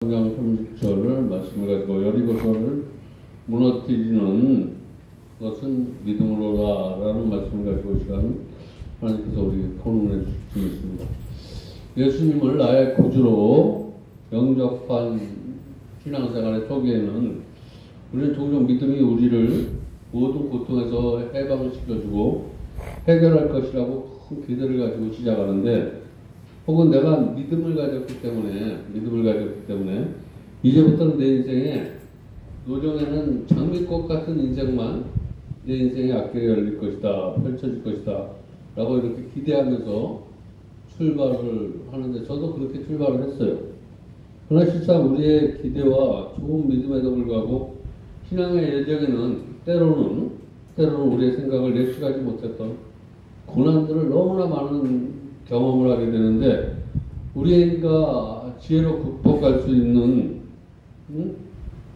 성경 30절을 말씀을 가지고 여리고성을 무너뜨리는 것은 믿음으로라라는 말씀을 가지고 시간 하나님께서 우리 토론해 주셨습니다. 예수님을 나의 구주로 영접한 신앙생활의 초기에는 우리는 종종 믿음이 우리를 모든 고통에서 해방을 시켜주고 해결할 것이라고 큰 기대를 가지고 시작하는데, 혹은 내가 믿음을 가졌기 때문에 이제부터는 내 인생에 노정에는 장미꽃 같은 인생만 내 인생의 앞길에 열릴 것이다, 펼쳐질 것이다 라고 이렇게 기대하면서 출발을 하는데, 저도 그렇게 출발을 했어요. 그러나 실상 우리의 기대와 좋은 믿음에도 불구하고 신앙의 여정에는 때로는 우리의 생각을 예측하지 못했던 고난들을 너무나 많은 경험을 하게 되는데, 우리가 지혜로 극복할 수 있는,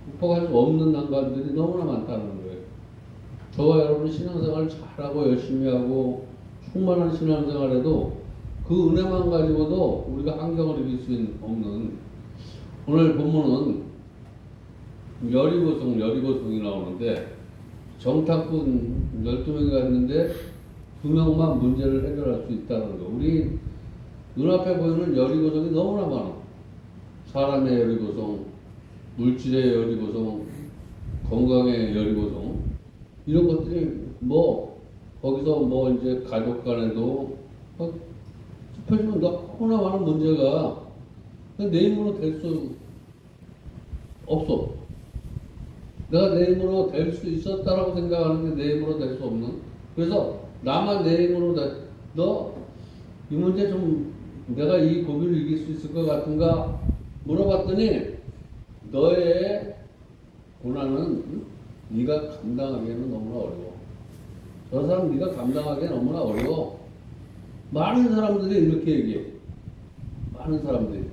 극복할 수 없는 난관들이 너무나 많다는 거예요. 저와 여러분 신앙생활을 잘하고 열심히 하고 충만한 신앙생활에도 그 은혜만 가지고도 우리가 환경을 이길 수 없는, 오늘 본문은 여리고성이 나오는데, 정탐꾼 12명이 갔는데 2명만 문제를 해결할 수 있다는 거. 우리 눈앞에 보이는 여리고성이 너무나 많아. 사람의 여리고성, 물질의 여리고성, 건강의 여리고성, 이런 것들이 거기서 이제 가족 간에도 짚어주면 너무나 많은 문제가 내 힘으로 될 수 없어. 내가 내 힘으로 될 수 있었다라고 생각하는데 내 힘으로 될 수 없는. 그래서 나만 내 힘으로 이 문제 좀 내가 이 고비를 이길 수 있을 것 같은가 물어봤더니, 너의 고난은 네가 감당하기에는 너무나 어려워. 저 사람 네가 감당하기에는 너무나 어려워. 많은 사람들이 이렇게 얘기해. 많은 사람들이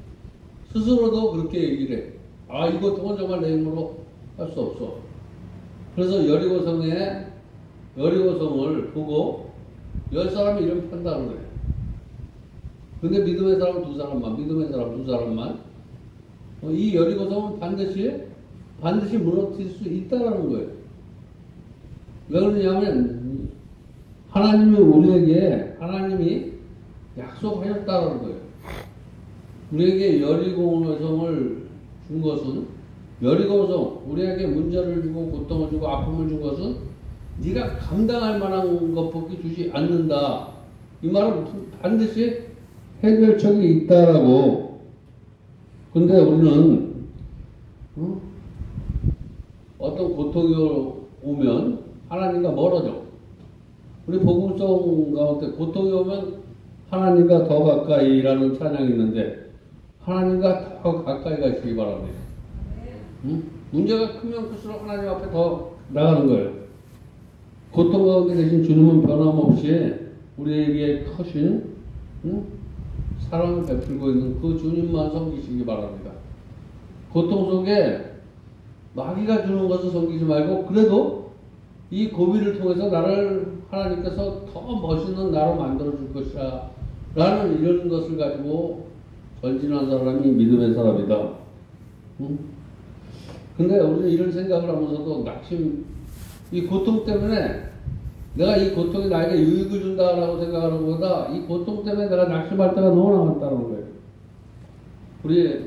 스스로도 그렇게 얘기를 해. 이 고통은 정말 내 힘으로 할 수 없어. 그래서 여리고성을 보고 10사람이 이런 판단을 해. 근데 믿음의 사람 두 사람만 이 여리고성은 반드시 무너뜨릴 수 있다라는 거예요. 왜 그러냐면 하나님이 약속하셨다라는 거예요. 우리에게 여리고성을 준 것은, 여리고성, 우리에게 문제를 주고 고통을 주고 아픔을 준 것은 네가 감당할 만한 것밖에 주지 않는다. 이 말은 반드시 해결책이 있다라고. 근데 우리는 어떤 고통이 오면 하나님과 멀어져. 우리 복음성 가운데 고통이 오면 하나님과 더 가까이라는 찬양이 있는데, 하나님과 더 가까이 가시기 바랍니다. 문제가 크면 클수록 하나님 앞에 더 나가는 거예요. 고통 가운데 계신 주님은 변함없이 우리에게 크신 사랑을 베풀고 있는 그 주님만 섬기시기 바랍니다. 고통 속에 마귀가 주는 것을 섬기지 말고, 그래도 이 고비를 통해서 나를 하나님께서 더 멋있는 나로 만들어줄 것이라 라는 이런 것을 가지고 전진한 사람이 믿음의 사람이다. 근데 우리는 이런 생각을 하면서도 이 고통 때문에 내가 이 고통이 나에게 유익을 준다라고 생각하는 것보다 이 고통 때문에 내가 낙심할 때가 너무나 많다는 거예요. 우리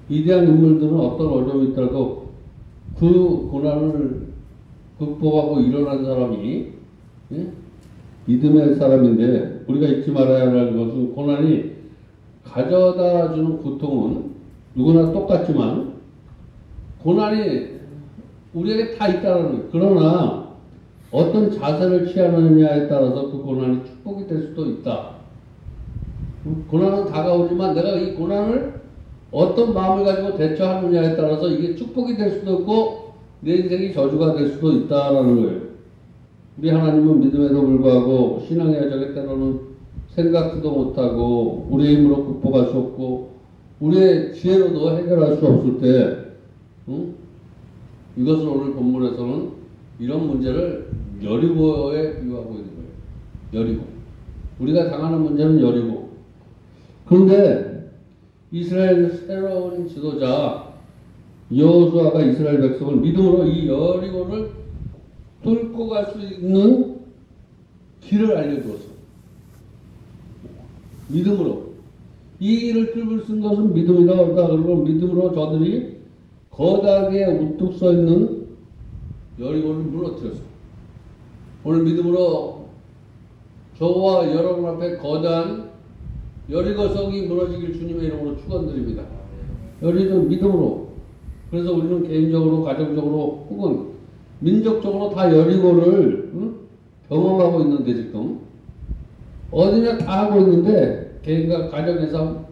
위대한 인물들은 어떤 어려움이 있더라도 그 고난을 극복하고 일어난 사람이 믿음의 사람인데, 우리가 잊지 말아야 할 것은 고난이 가져다 주는 고통은 누구나 똑같지만 고난이 우리에게 다 있다는 거예요. 그러나 어떤 자세를 취하느냐에 따라서 그 고난이 축복이 될 수도 있다. 고난은 다가오지만 내가 이 고난을 어떤 마음을 가지고 대처하느냐에 따라서 이게 축복이 될 수도 있고 내 인생이 저주가 될 수도 있다라는 거예요. 우리 하나님은 믿음에도 불구하고 신앙의 여정에 때로는 생각지도 못하고 우리의 힘으로 극복할 수 없고 우리의 지혜로도 해결할 수 없을 때, 이것을 오늘 본문에서는 이런 문제를 여리고에 비유하고 있는 거예요. 여리고. 우리가 당하는 문제는 여리고. 그런데 이스라엘 새로운 지도자 여호수아가 이스라엘 백성을 믿음으로 이 여리고를 뚫고 갈 수 있는 길을 알려주었어. 믿음으로. 이 길을 뚫을 수 있는 것은 믿음이다. 그리고 믿음으로 저들이 거다하게 우뚝 서 있는 여리고를 무너뜨렸어. 오늘 믿음으로 저와 여러분 앞에 거대한 여리고성이 무너지길 주님의 이름으로 축원드립니다. 여리고 믿음으로. 그래서 우리는 개인적으로, 가정적으로, 혹은 민족적으로 다 여리고를 경험하고 있는데 지금 어디나 다 하고 있는데 개인과 가정에서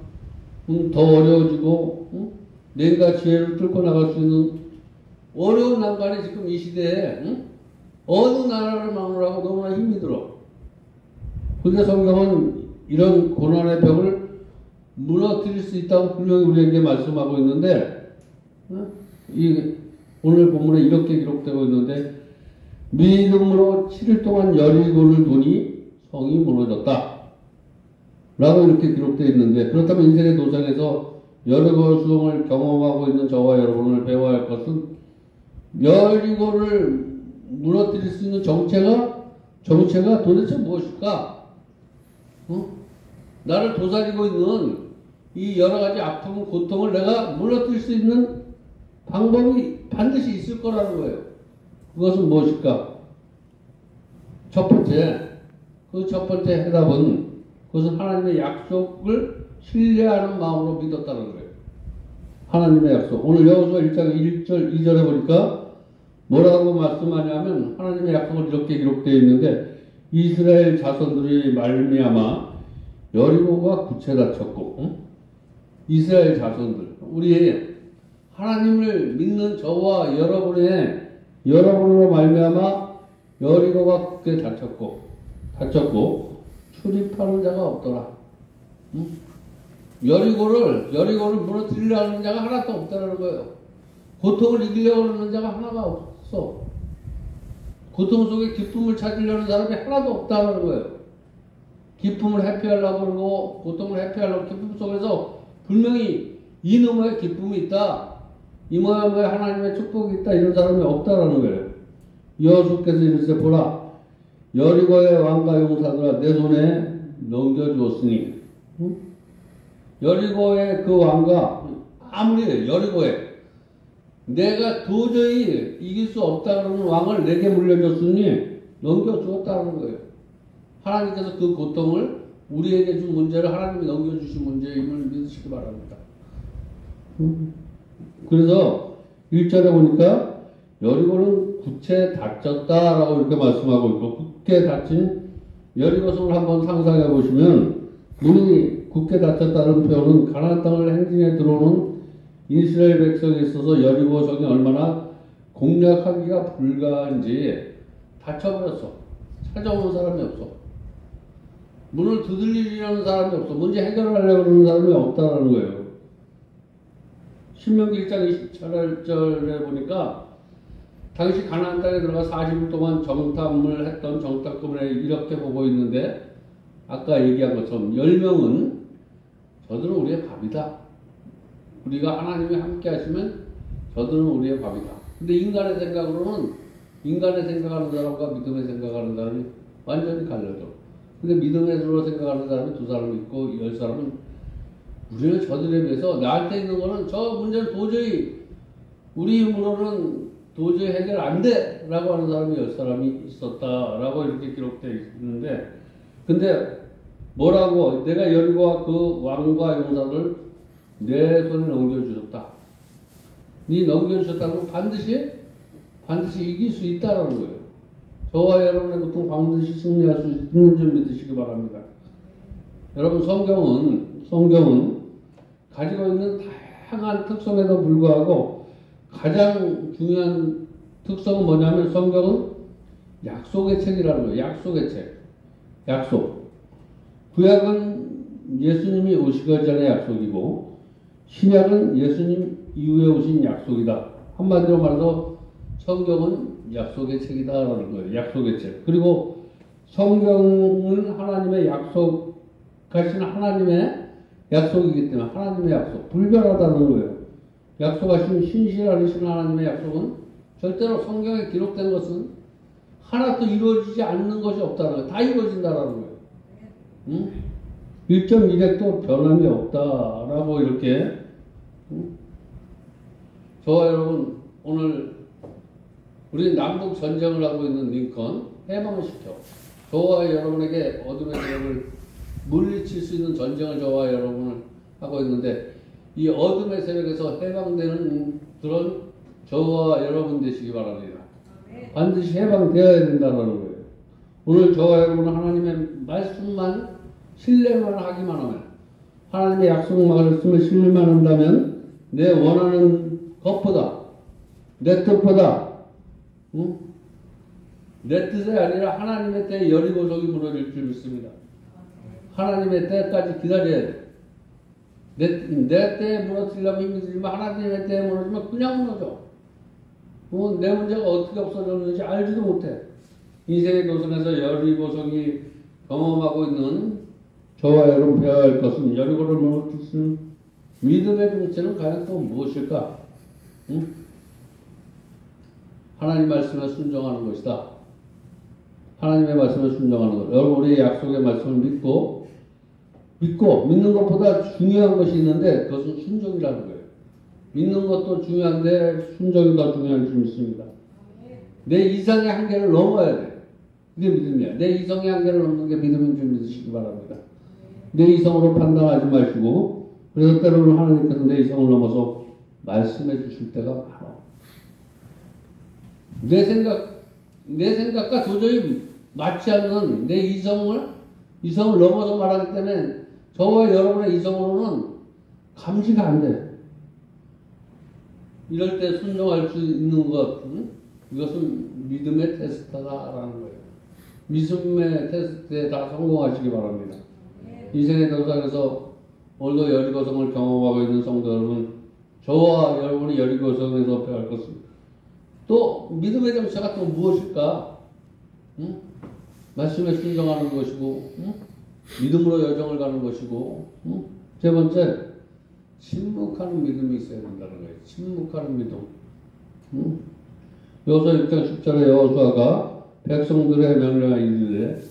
더 어려워지고 내가 지혜를 뚫고 나갈 수 있는 어려운 난관이 지금 이 시대에 어느 나라를 막으라고 너무나 힘이 들어. 근데 성경은 이런 고난의 벽을 무너뜨릴 수 있다고 분명히 우리에게 말씀하고 있는데 오늘 본문에 이렇게 기록되고 있는데 믿음으로 7일 동안 여리고를 도니 성이 무너졌다 라고 이렇게 기록되어 있는데, 그렇다면 인생의 도전에서 여리고 수용을 경험하고 있는 저와 여러분을 배워야 할 것은 여리고를 무너뜨릴 수 있는 정체가 도대체 무엇일까? 나를 도사리고 있는 이 여러 가지 아픔, 고통을 내가 무너뜨릴 수 있는 방법이 반드시 있을 거라는 거예요. 그것은 무엇일까? 첫 번째 해답은 그것은 하나님의 약속을 신뢰하는 마음으로 믿었다는 거예요. 하나님의 약속. 오늘 여호수아 1장 1절 2절에 보니까 뭐라고 말씀하냐면 하나님의 약속을 이렇게 기록되어 있는데 이스라엘 자손들이 말미암아 여리고가 굳게 닫혔고 이스라엘 자손들, 우리 하나님을 믿는 저와 여러분으로 말미암아 여리고가 굳게 닫혔고 출입하는 자가 없더라. 여리고를 무너뜨리려는 자가 하나도 없다는 거예요. 고통을 이기려고 하는 자가 하나가 없어. 고통 속에 기쁨을 찾으려는 사람이 하나도 없다는 거예요. 기쁨을 회피하려고 그러고 고통을 회피하려고 기쁨 속에서 분명히 이놈의 기쁨이 있다. 이 모양의 하나님의 축복이 있다. 이런 사람이 없다라는 거예요. 여호수아께서 이르시되 보라 여리고의 왕과 용사들아 내 손에 넘겨주었으니 여리고의 그 왕과 아무리 여리고에 내가 도저히 이길 수 없다는 왕을 내게 물려줬으니 넘겨주었다는 거예요. 하나님께서 그 고통을 우리에게 준 문제를 하나님이 넘겨주신 문제임을 믿으시기 바랍니다. 그래서 1절에 보니까 여리고는 굳게 닫혔다라고 이렇게 말씀하고 있고, 굳게 닫힌 여리고성을 한번 상상해 보시면 문이 굳게 닫혔다는 표현은 가나안 땅을 행진해 들어오는 이스라엘 백성에 있어서 여리고성이 얼마나 공략하기가 불가한지 닫혀버렸어. 찾아오는 사람이 없어. 문을 두들리려는 사람이 없어. 문제 해결하려고 하는 사람이 없다는 거예요. 신명기 1장 27절에 보니까 당시 가나안 땅에 들어가 40일 동안 정탐을 했던 정탐꾼을 이렇게 보고 있는데, 아까 얘기한 것처럼 10명은 저들은 우리의 밥이다. 우리가 하나님이 함께 하시면 저들은 우리의 밥이다. 근데 인간의 생각으로는, 인간의 생각하는 사람과 믿음의 생각하는 사람이 완전히 갈려져. 근데 믿음으로 생각하는 사람이 2사람 있고 10사람은 우리는 저들에 비해서 나한테 있는 거는 저 문제는 도저히 우리 힘으로는 도저히 해결 안 돼! 라고 하는 사람이 10사람이 있었다라고 이렇게 기록되어 있는데, 근데 뭐라고? 내가 여리고와 그 왕과 용사를 내 손에 넘겨주셨다. 네 넘겨주셨다고 반드시 이길 수 있다라는 거예요. 저와 여러분의 고통 반드시 승리할 수 있는 줄 믿으시기 바랍니다. 여러분, 성경은 가지고 있는 다양한 특성에도 불구하고 가장 중요한 특성은 뭐냐면 성경은 약속의 책이라는 거예요. 약속의 책. 약속. 구약은 예수님이 오시기 전의 약속이고 신약은 예수님 이후에 오신 약속이다. 한마디로 말해서 성경은 약속의 책이다라는 거예요. 약속의 책. 그리고 성경은 하나님의 약속하신 하나님의 약속이기 때문에 하나님의 약속, 불변하다는 거예요. 약속하신 신실하신 하나님의 약속은 절대로 성경에 기록된 것은 하나도 이루어지지 않는 것이 없다는 거예요. 다 이루어진다는 거예요. 응? 1.1핵도 변함이 없다라고 이렇게 응? 저와 여러분 오늘 우리 남북 전쟁을 하고 있는 링컨 해방을 시켜 저와 여러분에게 어둠의 세력을 물리칠 수 있는 전쟁을 저와 여러분을 하고 있는데 이 어둠의 세력에서 해방되는 그런 저와 여러분 되시기 바랍니다. 반드시 해방되어야 된다는 거예요. 오늘 저와 여러분은 하나님의 말씀만 신뢰만 하기만 하면 하나님의 약속 말씀을 신뢰만 한다면 내 원하는 것보다 내 뜻보다 응? 내 뜻이 아니라 하나님의 때에 여리고성이 무너질 줄 믿습니다. 하나님의 때까지 기다려야 돼. 내 때에 무너뜨리려면 힘이 들지만 하나님의 때에 무너지면 그냥 무너져. 내 문제가 어떻게 없어졌는지 알지도 못해. 인생의 도전에서 여리고성이 경험하고 있는 저와 여러분 배워야 할 것은 여리고를 무너뜨릴 수 있는 믿음의 정체는 과연 또 무엇일까? 응? 하나님 말씀에 순종하는 것이다. 하나님의 말씀에 순종하는 것. 여러분 우리의 약속의 말씀을 믿고 믿는 것보다 중요한 것이 있는데 그것은 순종이라는 거예요. 믿는 것도 중요한데 순종이 더 중요한 줄 믿습니다. 내 이상의 한계를 넘어야 돼. 그게 믿음이야. 내 이성의 한계를 넘는 게 믿음인 줄 믿으시기 바랍니다. 내 이성으로 판단하지 마시고 그래서 때로는 하나님께서 내 이성을 넘어서 말씀해 주실 때가 많아. 내 생각과 도저히 맞지 않는 내 이성을 넘어서 말하기 때문에 저와 여러분의 이성으로는 감지가 안 돼. 이럴 때 순종할 수 있는 것, 이것은 믿음의 테스트다라는 거예요. 믿음의 테스트에 다 성공하시기 바랍니다. 인생의 도전에서 오늘도 여리고성을 경험하고 있는 성도 여러분, 저와 여러분이 여리고성에서 배울 것은 또 믿음의 정체가 또 무엇일까? 응? 말씀에 순종하는 것이고, 응? 믿음으로 여정을 가는 것이고, 응? 세 번째, 침묵하는 믿음이 있어야 된다는 거예요. 침묵하는 믿음. 응? 여호수아 6장 10절에 여호수아가 백성들의 명령을 이르되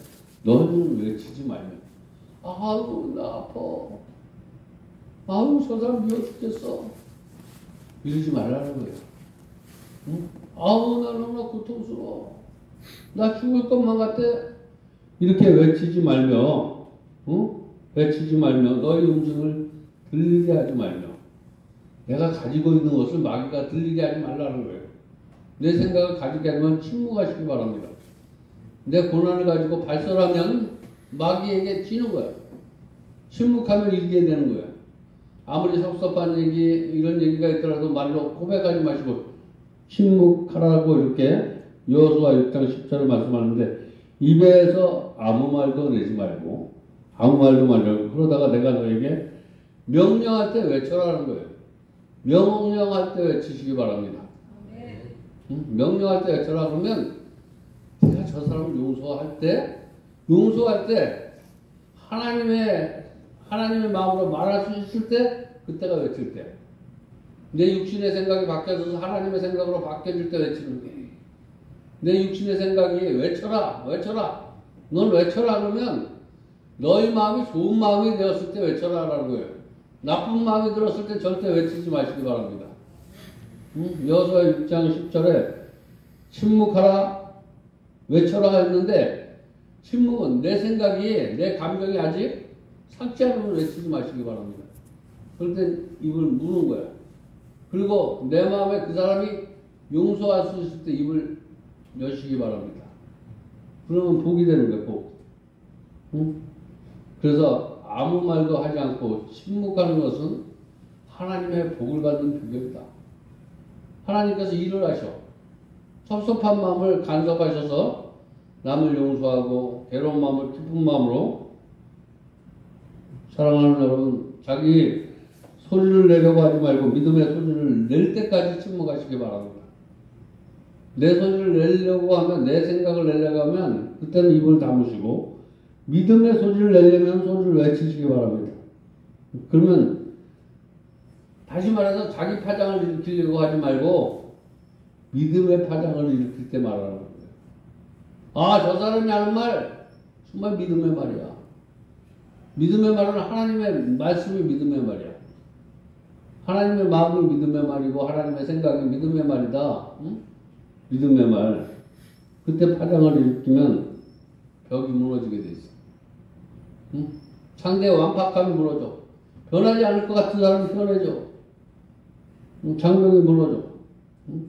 너희는 외치지 말며 아우 나 아파 아우 저 사람 미워 죽겠어 이러지 말라는 거예요. 응? 아우 나 너무나 고통스러워 나 죽을 것만 같아 이렇게 외치지 말며 외치지 말며 너희 음성을 들리게 하지 말며 내가 가지고 있는 것을 마귀가 들리게 하지 말라는 거예요. 내 생각을 가지게 하면 침묵하시기 바랍니다. 내 고난을 가지고 발설하면 마귀에게 지는 거야. 침묵하면 이기게 되는 거야. 아무리 섭섭한 얘기 이런 얘기가 있더라도 말로 고백하지 마시고 침묵하라고 이렇게 여호수아 6장 10절을 말씀하는데 입에서 아무 말도 내지 말고 아무 말도 말고 그러다가 내가 너에게 명령할 때 외쳐라는 거예요. 명령할 때 외치시기 바랍니다. 명령할 때 외쳐라 그러면 내가 저 사람을 용서할 때 하나님의 마음으로 말할 수 있을 때 그때가 외칠 때 내 육신의 생각이 바뀌어서 하나님의 생각으로 바뀌어질 때 외치는 거예요. 내 육신의 생각이 외쳐라 넌 외쳐라 그러면 너희 마음이 좋은 마음이 되었을 때 외쳐라라는 거예요. 나쁜 마음이 들었을 때 절대 외치지 마시기 바랍니다. 여호수아 6장 10절에 침묵하라 외쳐라 했는데 침묵은 내 생각이 내 감정이 아직 삭지 않으면 외치지 마시기 바랍니다. 그럴 때 입을 무는 거야. 그리고 내 마음에 그 사람이 용서할 수 있을 때 입을 여시기 바랍니다. 그러면 복이 되는 거예요. 복. 그래서 아무 말도 하지 않고 침묵하는 것은 하나님의 복을 받는 비결이다. 하나님께서 일을 하셔. 섭섭한 마음을 간섭하셔서 남을 용서하고 괴로운 마음을 기쁜 마음으로 사랑하는 여러분 자기 소리를 내려고 하지 말고 믿음의 소리를 낼 때까지 침묵하시기 바랍니다. 내 소리를 내려고 하면 내 생각을 내려고 하면 그때는 입을 다무시고 믿음의 소리를 내려면 소리를 외치시기 바랍니다. 그러면 다시 말해서 자기 파장을 일으키려고 하지 말고 믿음의 파장을 일으킬 때 말하는 거예요. 아, 저 사람이 하는 말 정말 믿음의 말이야. 믿음의 말은 하나님의 말씀이 믿음의 말이야. 하나님의 마음이 믿음의 말이고 하나님의 생각이 믿음의 말이다. 응? 믿음의 말. 그때 파장을 일으키면 벽이 무너지게 돼 있어. 응? 상대의 완박함이 무너져. 변하지 않을 것 같은 사람이 변해져. 장벽이 무너져. 응?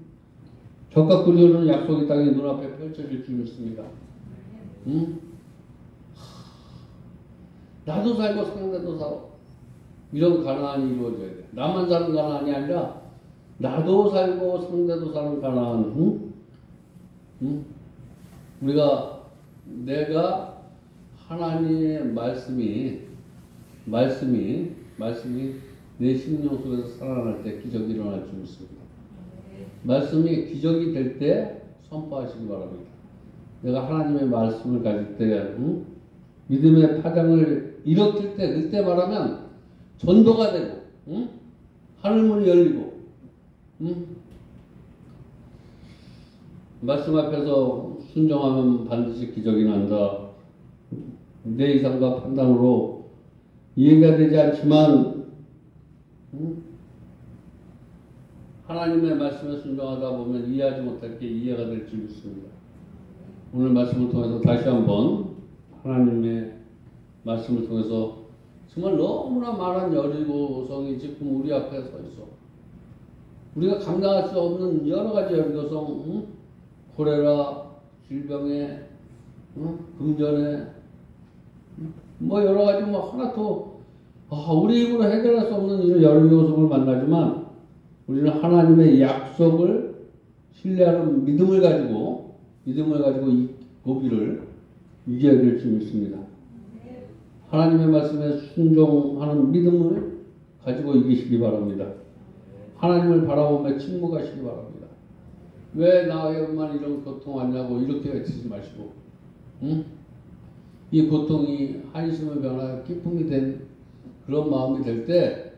적과 그리는 약속의 땅이 눈앞에 펼쳐질 줄 믿습니다. 응? 나도 살고 상대도 살고 이런 가나안이 이루어져야 돼. 나만 사는 가나안이 아니라 나도 살고 상대도 사는 가나안. 응? 응? 내가 하나님의 말씀이 내 심령 속에서 살아날 때 기적이 일어날 줄 믿습니다. 말씀이 기적이 될 때 선포하시기 바랍니다. 내가 하나님의 말씀을 가질 때 믿음의 파장을 일으킬 때 그때 말하면 전도가 되고 하늘문이 열리고 말씀 앞에서 순종하면 반드시 기적이 난다. 내 이상과 판단으로 이해가 되지 않지만 하나님의 말씀에 순종하다 보면 이해하지 못할 게 이해가 될 줄 믿습니다. 오늘 말씀을 통해서 다시 한번 하나님의 말씀을 통해서 정말 너무나 많은 여리고성이 지금 우리 앞에 서 있어. 우리가 감당할 수 없는 여러 가지 여리고성, 콜레라, 질병에, 금전에, 뭐 여러 가지 뭐 하나도 우리 힘으로 해결할 수 없는 이런 여리고성을 만나지만 우리는 하나님의 약속을 신뢰하는 믿음을 가지고 이 고비를 이겨야 될 줄 믿습니다. 하나님의 말씀에 순종하는 믿음을 가지고 이기시기 바랍니다. 하나님을 바라보며 침묵하시기 바랍니다. 왜 나에게만 이런 고통 왔냐고 이렇게 외치지 마시고 이 고통이 한심의 변화에 기쁨이 된 그런 마음이 될 때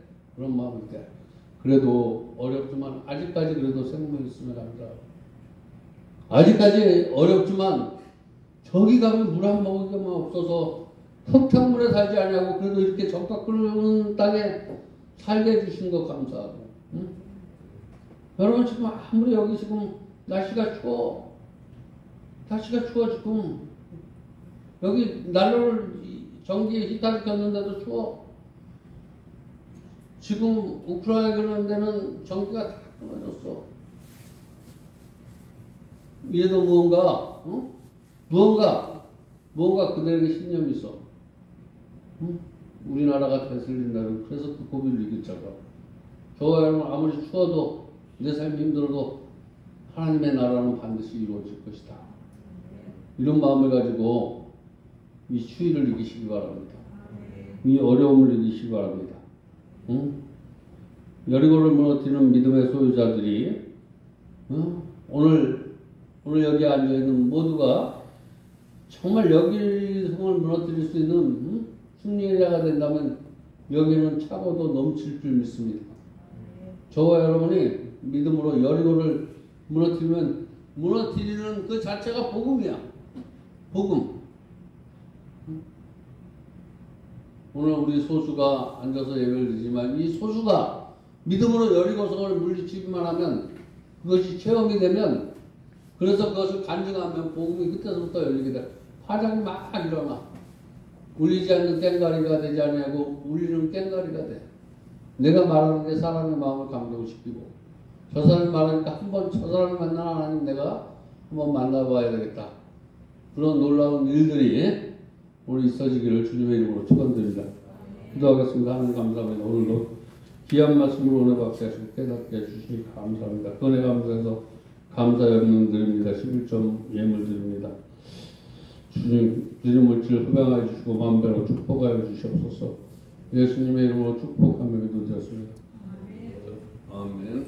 그래도 어렵지만 아직까지 그래도 생명이 있으면 합니다. 아직까지 어렵지만 저기 가면 물 한 모금만 없어서 흙탕물에 살지 않냐고 그래도 이렇게 적과 끓는 땅에 살게 해주신 것 감사하고 여러분 지금 아무리 여기 지금 날씨가 추워 지금 여기 난로를 전기에 히터를 켰는데도 추워. 지금 우크라이나 그런 데는 전기가 다 끊어졌어. 이래도 무언가 그들에게 신념이 있어. 우리나라가 되슬린다는 그래서 그 고비를 이겼잖아. 저와 여러분 아무리 추워도 내 삶이 힘들어도 하나님의 나라는 반드시 이루어질 것이다. 이런 마음을 가지고 이 추위를 이기시기 바랍니다. 이 어려움을 이기시기 바랍니다. 여리고를 무너뜨리는 믿음의 소유자들이 오늘 여기 앉아있는 모두가 정말 여기성을 무너뜨릴 수 있는 승리의 자가 된다면 여기는 차고도 넘칠 줄 믿습니다. 저와 여러분이 믿음으로 여리고를 무너뜨리면 무너뜨리는 그 자체가 복음이야. 복음. 오늘 우리 소수가 앉아서 예배를 드리지만 이 소수가 믿음으로 여리고성을 물리치기만 하면 그것이 체험이 되면 그래서 그것을 간증하면 복음이 그때서부터 열리게 돼. 파장이 막 일어나. 울리지 않는 꽹과리가 되지 않냐고 울리는 꽹과리가 돼. 내가 말하는 게 사람의 마음을 감동시키고 저 사람이 말하니까 한번 저 사람을 만나 하나님 내가 한번 만나봐야 되겠다. 그런 놀라운 일들이 오늘 있어지기를 주님의 이름으로 축원드립니다. 기도하겠습니다. 하나님 감사합니다. 오늘도 귀한 말씀으로 은혜 받게 하시고 깨닫게 해주시니 감사합니다. 은혜 감사해서 감사 연명 드립니다. 11점 예물 드립니다. 주님 드린 물질 흡양하여 주시고 만배로 축복하여 주시옵소서. 예수님의 이름으로 축복하며 기도드렸습니다. 아멘.